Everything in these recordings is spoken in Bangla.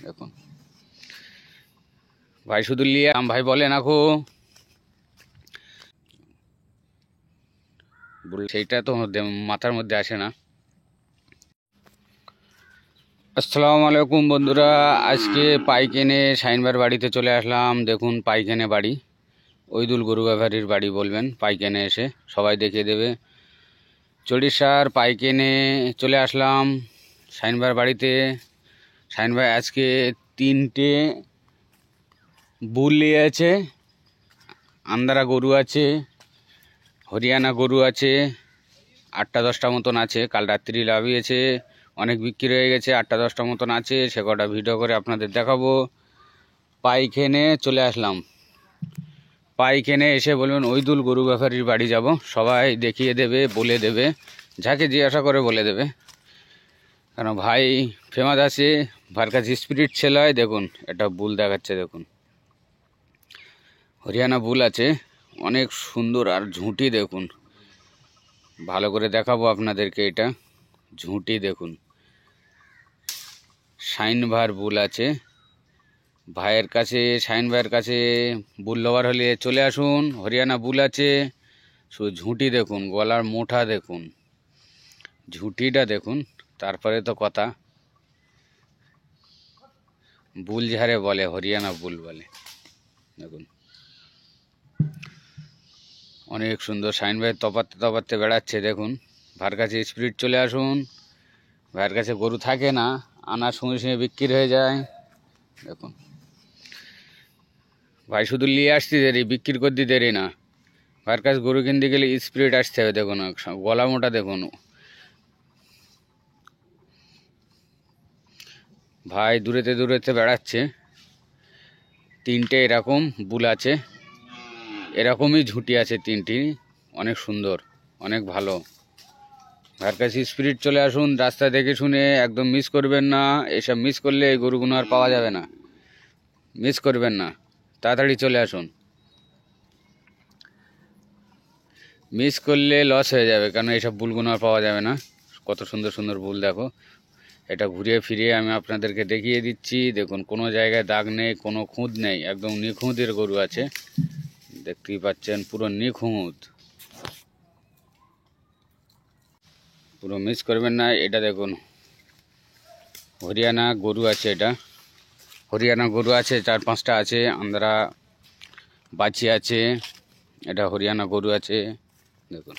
দেখুন ভাই শুধু নিয়ে ভাই বলে নাকো সেইটা তো মাথার মধ্যে আসে না। আসসালামু আলাইকুম বন্ধুরা, আজকে পাইকেনে শাইনবার বাড়িতে চলে আসলাম। দেখুন পাইকেনে বাড়ি, ওইদুল গরু ব্যবহারীর বাড়ি বলবেন। পাইকেনে এসে সবাই দেখিয়ে দেবে। চড়িষ্যার পাইকেনে চলে আসলাম শাইনবার বাড়িতে। শাইনবার আজকে 3টে বুল নিয়ে আছে, আন্দারা গরু আছে, হরিয়ানা গরু আছে, 8-10টা মতন আছে। কাল রাত্রি লাভিয়েছে, অনেক বিক্রি হয়ে গেছে। 8-10টা মতন আছে, সে কটা ভিডিও করে আপনাদের দেখাবো। পাইকেনে চলে আসলাম। পাইকেনে এসে বলবেন ওইদুল গরু ব্যাপারীর বাড়ি যাব, সবাই দেখিয়ে দেবে, বলে দেবে, যাকে জিজ্ঞাসা করে বলে দেবে। কারণ ভাই ফেমাস আছে, ভাইয়ের কাছে স্পিরিট ছেলে হয়। দেখুন এটা বুল দেখাচ্ছে, দেখুন হরিয়ানা বুল আছে, অনেক সুন্দর। আর ঝুঁটি দেখুন, ভালো করে দেখাবো আপনাদেরকে। এটা ঝুঁটি দেখুন, শাইনভার বুল আছে ভাইয়ের কাছে। শাইন ভাইয়ের কাছে বুল লভার হলে চলে আসুন। হরিয়ানা বুল আছে, শুধু ঝুঁটি দেখুন, গলার মোটা দেখুন, ঝুঁটিটা দেখুন। তারপরে তো কথা, বুল ঝাড়ে বলে, হরিয়ানা বুল বলে। দেখুন অনেক সুন্দর। শাইন ভাই তপাতে তপাতে বেড়াচ্ছে। দেখুন ভাইয়ের কাছে স্পিরিট চলে আসুন। ভাইয়ের কাছে গরু থাকে না, আনার সঙ্গে সঙ্গে বিক্রি হয়ে যায়। দেখুন ভাই শুধু নিয়ে আসতে দেরি, বিক্রি করতে দেরি না। ভাইয়ের কাছে গরু কিনতে গেলে স্পিরিট আসতে হবে। দেখুন গলা মোটা দেখুন। ভাই দূরেতে দূরেতে বেড়াচ্ছে। 3টে এরকম বুল আছে, এরকমই ঝুঁটি আছে 3টি, অনেক সুন্দর, অনেক ভালো। ভাইয়ের কাছে স্পিরিট চলে আসুন। রাস্তা দেখে শুনে, একদম মিস করবেন না। এসব মিস করলে এই গরুগুলো আর পাওয়া যাবে না, মিস করবেন না, তাড়াতাড়ি চলে আসুন। মিস করলে লস হয়ে যাবে, কারণ এইসব বুলগুলো আর পাওয়া যাবে না। কত সুন্দর সুন্দর বুল দেখো। এটা ঘুরিয়ে ফিরিয়ে আমি আপনাদেরকে দেখিয়ে দিচ্ছি। দেখুন কোনো জায়গায় দাগ নেই, কোনো খুঁত নেই, একদম নিখুঁতের গরু আছে। দেখতেই পাচ্ছেন পুরো নিখুঁত, পুরো মিস করবেন না। এটা দেখুন হরিয়ানা গরু আছে, এটা হরিয়ানা গরু আছে, 4-5টা আছে। আন্দ্রা বাছি আছে, এটা হরিয়ানা গরু আছে। দেখুন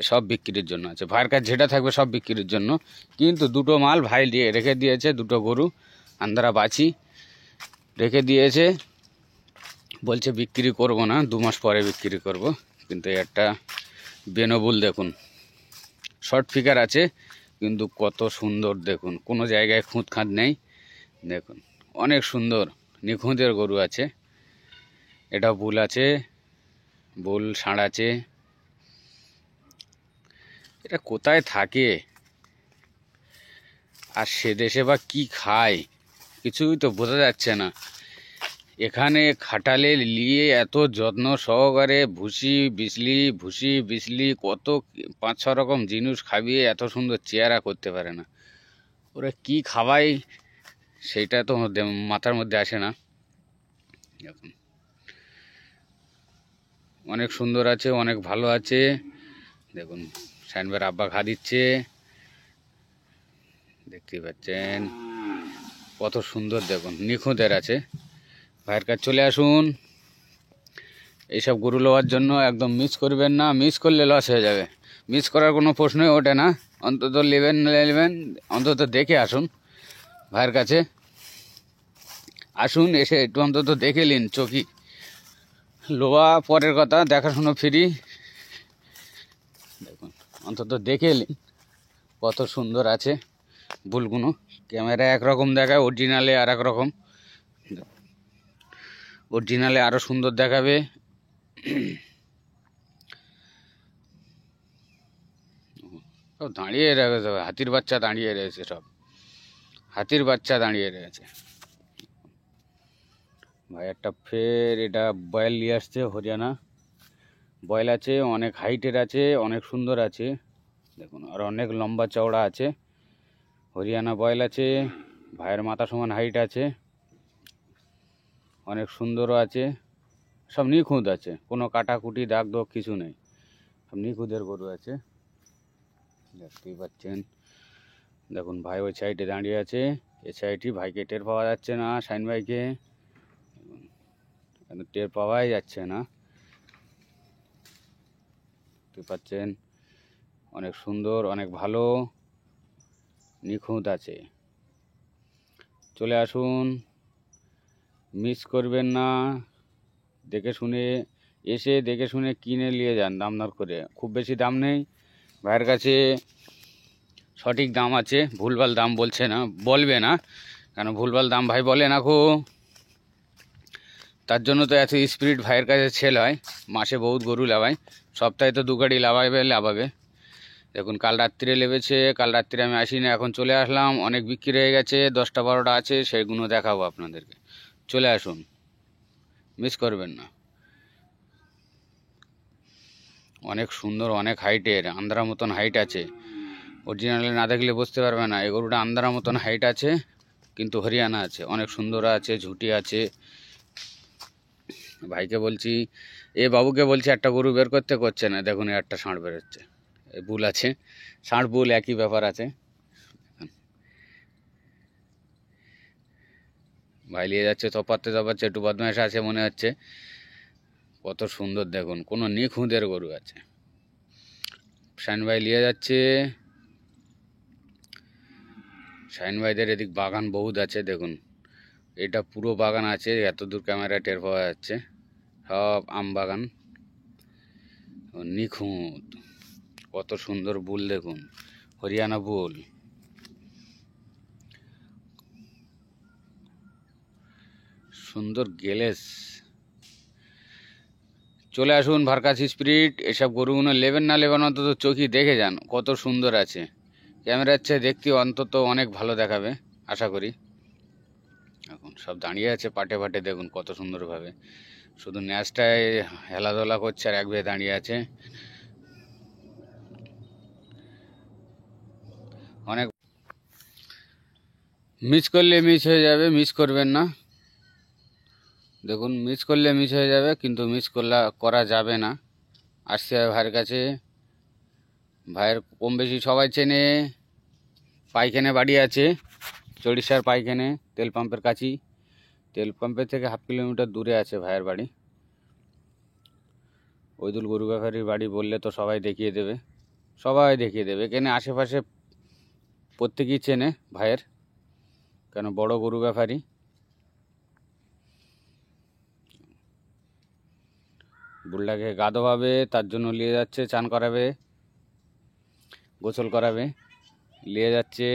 সব বিক্রির জন্য আছে। ভাইয়ের কাছে যেটা থাকবে সব বিক্রির জন্য। কিন্তু 2টো মাল ভাই দিয়ে রেখে দিয়েছে, 2টো গরু আন্দ্রা বাছি রেখে দিয়েছে। বলছে বিক্রি করব না, 2 মাস পরে বিক্রি করব। কিন্তু একটা বেনবুল দেখুন, শর্ট ফিগার আছে, কিন্তু কত সুন্দর দেখুন, কোনো জায়গায় খুঁত খাঁত নেই। দেখুন অনেক সুন্দর নিখুঁতের গরু আছে। এটা বুল আছে, বুল ষাঁড় আছে। এটা কোথায় থাকে আর সে দেশে বা কি খায়, কিছুই তো বোঝা যাচ্ছে না। এখানে খাটালে নিয়ে এত যত্ন সহকারে ভুসি বিসলি কত 5-6 রকম জিনিস খাবিয়ে এত সুন্দর চেহারা করতে পারে না। ওরা কি খাওয়ায় সেইটা তো মাথার মধ্যে আসে না। দেখুন অনেক সুন্দর আছে, অনেক ভালো আছে। দেখুন শাইনবার আব্বা ঘা দিচ্ছে, দেখতেই পাচ্ছেন কত সুন্দর। দেখুন নিখুঁতের আছে। ভাইয়ের কাছে চলে আসুন। এইসব গরু লওয়ার জন্য একদম মিস করবেন না, মিস করলে লস হয়ে যাবে। মিস করার কোনো প্রশ্নই ওঠে না। অন্তত নেবেন, অন্তত দেখে আসুন। ভাইয়ের কাছে আসুন, এসে একটু অন্তত দেখে নিন। চকি লোয়া পরের কথা, দেখাশুনো ফ্রি। দেখুন অন্তত দেখে নিন কত সুন্দর আছে বুলগুলো। ক্যামেরায় একরকম দেখায়, অরিজিনালে আর এক রকম। অরিজিনালে আরও সুন্দর দেখাবে। সব দাঁড়িয়ে রয়েছে, হাতির বাচ্চা দাঁড়িয়ে রয়েছে, সব হাতির বাচ্চা দাঁড়িয়ে রয়েছে। ভাই একটা ফের এটা বয়েল নিয়ে আসছে, হরিয়ানা বয়েল আছে, অনেক হাইটের আছে, অনেক সুন্দর আছে। দেখুন আর অনেক লম্বা চওড়া আছে। হরিয়ানা বয়েল আছে, ভাইয়ের মাথা সমান হাইট আছে। অনেক সুন্দরও আছে, সব নিখুঁত আছে, কোনো কাটাকুটি দাগ দোগ কিছু নেই, সব নিখুঁতের গরু আছে। দেখতেই পাচ্ছেন, দেখুন ভাই ওই সাইডে দাঁড়িয়ে আছে, এ সাইডটি ভাইকে টের পাওয়া যাচ্ছে না, শাইন ভাইকে টের পাওয়াই যাচ্ছে না। দেখতে পাচ্ছেন অনেক সুন্দর, অনেক ভালো, নিখুঁত আছে। চলে আসুন, মিস করবেন না, দেখে শুনে এসে দেখে শুনে কিনে নিয়ে যান, দাম দর করে। খুব বেশি দাম নেই ভাইয়ের কাছে, সঠিক দাম আছে, ভুলভাল দাম বলছে না, বলবে না, কেন ভুলভাল দাম ভাই বলে না খো, তার জন্য তো এত স্পিরিট ভাইয়ের কাছে সেল হয়। মাসে বহুত গরু লাভায়, সপ্তাহে তো 2 গাড়ি লাভাবে। দেখুন কাল রাত্রিরে লেবেছে, কাল রাত্রিরে আমি আসিনি, এখন চলে আসলাম, অনেক বিক্রি হয়ে গেছে, 10টা 12টা আছে, সেগুলো দেখাবো আপনাদেরকে। চলে আসুন, মিস করবেন না। অনেক সুন্দর, অনেক হাইটের, আন্ধ্রা মতন হাইট আছে, অরিজিনালে না দেখলে বুঝতে পারবে না। এই গরুটা আন্ধ্রা মতন হাইট আছে, কিন্তু হরিয়ানা আছে, অনেক সুন্দর আছে, ঝুটি আছে। ভাইকে বলছি, বাবুকে বলছি একটা গরু বের করছে না, দেখুন একটা ষাঁড় বেরোচ্ছে, বুল আছে, ষাঁড় বুল একই ব্যাপার আছে। ভাই নিয়ে যাচ্ছে, তপাতে একটু বদমাইশ আছে মনে হচ্ছে। কত সুন্দর দেখুন, কোনো নিখুঁতের গরু আছে। শাইন ভাই নিয়ে যাচ্ছে, শাইন ভাইদের এদিক বাগান বহুত আছে, দেখুন এটা পুরো বাগান আছে, এত দূর ক্যামেরা টের পাওয়া যাচ্ছে, সব আম বাগান, নিখুঁত। কত সুন্দর বুল দেখুন, হরিয়ানা বুল, সুন্দর গেলেস। চলে আসুন ভারকাস স্পিরিট, এসব গরুগুলো নেবেন না নেবেন, অন্তত চোখে দেখে যান, কত সুন্দর আছে। ক্যামেরার চেয়ে দেখতে অন্তত অনেক ভালো দেখাবে আশা করি। এখন সব দাঁড়িয়ে আছে পাটে পাটে, দেখুন কত সুন্দরভাবে, শুধু ন্যাচটায় হেলাধোলা করছে আর একভাবে দাঁড়িয়ে আছে। অনেক মিস করলে মিস হয়ে যাবে, মিস করবেন না। দেখুন মিস করলে মিস হয়ে যাবে, কিন্তু মিস করা যাবে না। আসতে হবে ভাইয়ের কাছে, ভাইয়ের কম বেশি সবাই চেনে। পাইখানে বাড়ি আছে, চড়িষ্যার পাইখানে, তেল পাম্পের কাছেই, তেল পাম্পের থেকে 1/2 কিলোমিটার দূরে আছে ভাইয়ের বাড়ি। ওইদুল গরু ব্যাপারীর বাড়ি বললে তো সবাই দেখিয়ে দেবে, সবাই দেখিয়ে দেবে। এখানে আশেপাশে প্রত্যেকেই চেনে ভাইয়ের, কেন বড় গরু ব্যাপারী। বুলটাকে গা ধোয়াবে, তার জন্য নিয়ে যাচ্ছে, চান করাবে, গোসল করাবে, নিয়ে যাচ্ছে।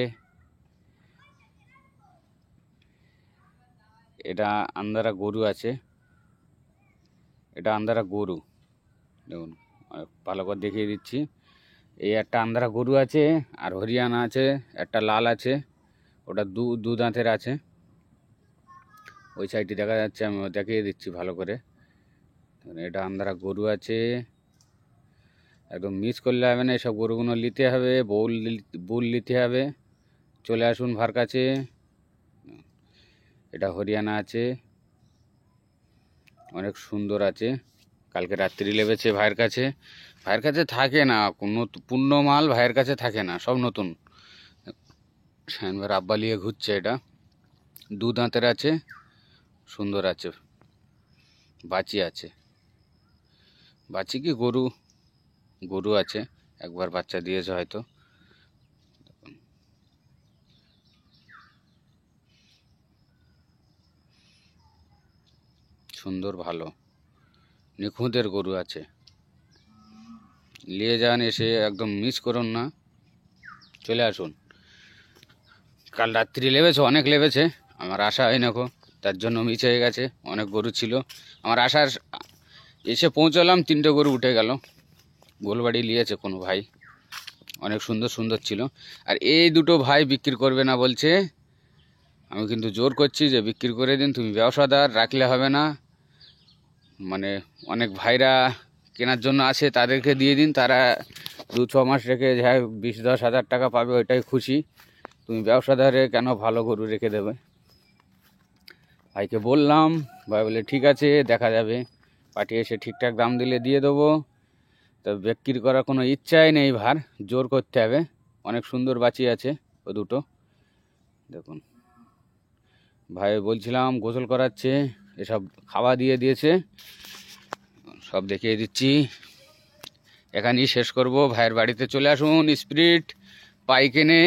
এটা আন্ধারা গরু আছে, এটা আন্ধারা গরু, দেখুন ভালো করে দেখিয়ে দিচ্ছি। এই একটা আন্ধারা গরু আছে, আর হরিয়ানা আছে, একটা লাল আছে, ওটা দু দাঁতের আছে, ওই সাইডটি দেখা যাচ্ছে, আমি দেখিয়ে দিচ্ছি ভালো করে। এটা আন্ধারা গরু আছে, একদম মিস করলে হবে না, এসব গরুগুলো নিতে হবে, বুল নিতে হবে। চলে আসুন ভার কাছে। এটা হরিয়ানা আছে, অনেক সুন্দর আছে, কালকে রাত্রি লেবেছে ভাইয়ের কাছে। ভাইয়ের কাছে থাকে না কোনো পূর্ণ মাল, ভাইয়ের কাছে থাকে না, সব নতুন। শাইনবার আব্বা নিয়ে ঘুরছে, এটা 2 দাঁতের আছে, সুন্দর আছে, বাচি আছে, বাচি কি গরু আছে, একবার বাচ্চা দিয়েছে হয়তো। সুন্দর ভালো নিখুঁতের গরু আছে, নিয়ে যান, এসে একদম মিস করুন না। চলে আসুন, কাল রাত্রি লেবেছে, অনেক লেবেছে, আমার আশা হয় না গো, তার জন্য মিস হয়ে গেছে। অনেক গরু ছিল আমার আশার, এসে পৌঁছলাম 3টে গরু উঠে গেল। গোলবাড়ি নিয়েছে কোনো ভাই, অনেক সুন্দর সুন্দর ছিল। আর এই দুটো ভাই বিক্রি করবে না বলছে, আমি কিন্তু জোর করছি যে বিক্রি করে দিন, তুমি ব্যবসাদার, রাখলে হবে না। মানে অনেক ভাইরা কেনার জন্য আসে, তাদেরকে দিয়ে দিন, তারা 2-6 মাস রেখে যা 20-10 হাজার টাকা পাবে, ওইটাই খুশি। তুমি ব্যবসাদারে কেন ভালো গরু রেখে দেবে? ভাইকে বললাম, ভাই বলে ঠিক আছে দেখা যাবে, পার্টি এসে ঠিকঠাক দাম দিলে দিয়ে দেবো। তো বিক্রি করার কোনো ইচ্ছাই নেই, ভার জোর করতে হবে। অনেক সুন্দর বাচ্চা আছে ও দুটো, দেখুন। ভাই বলছিলাম গোসল করাচ্ছে, এসব খাওয়া দিয়ে দিয়েছে, সব দেখিয়ে দিচ্ছি। এখানেই শেষ করব। ভাইয়ের বাড়িতে চলে আসুন, স্পিরিট পাইকেনে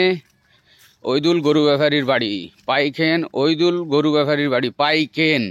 ওইদুল গরু ব্যাপারীর বাড়ি, পাইকেন ওইদুল গরু ব্যাপারীর বাড়ি, পাইকেন।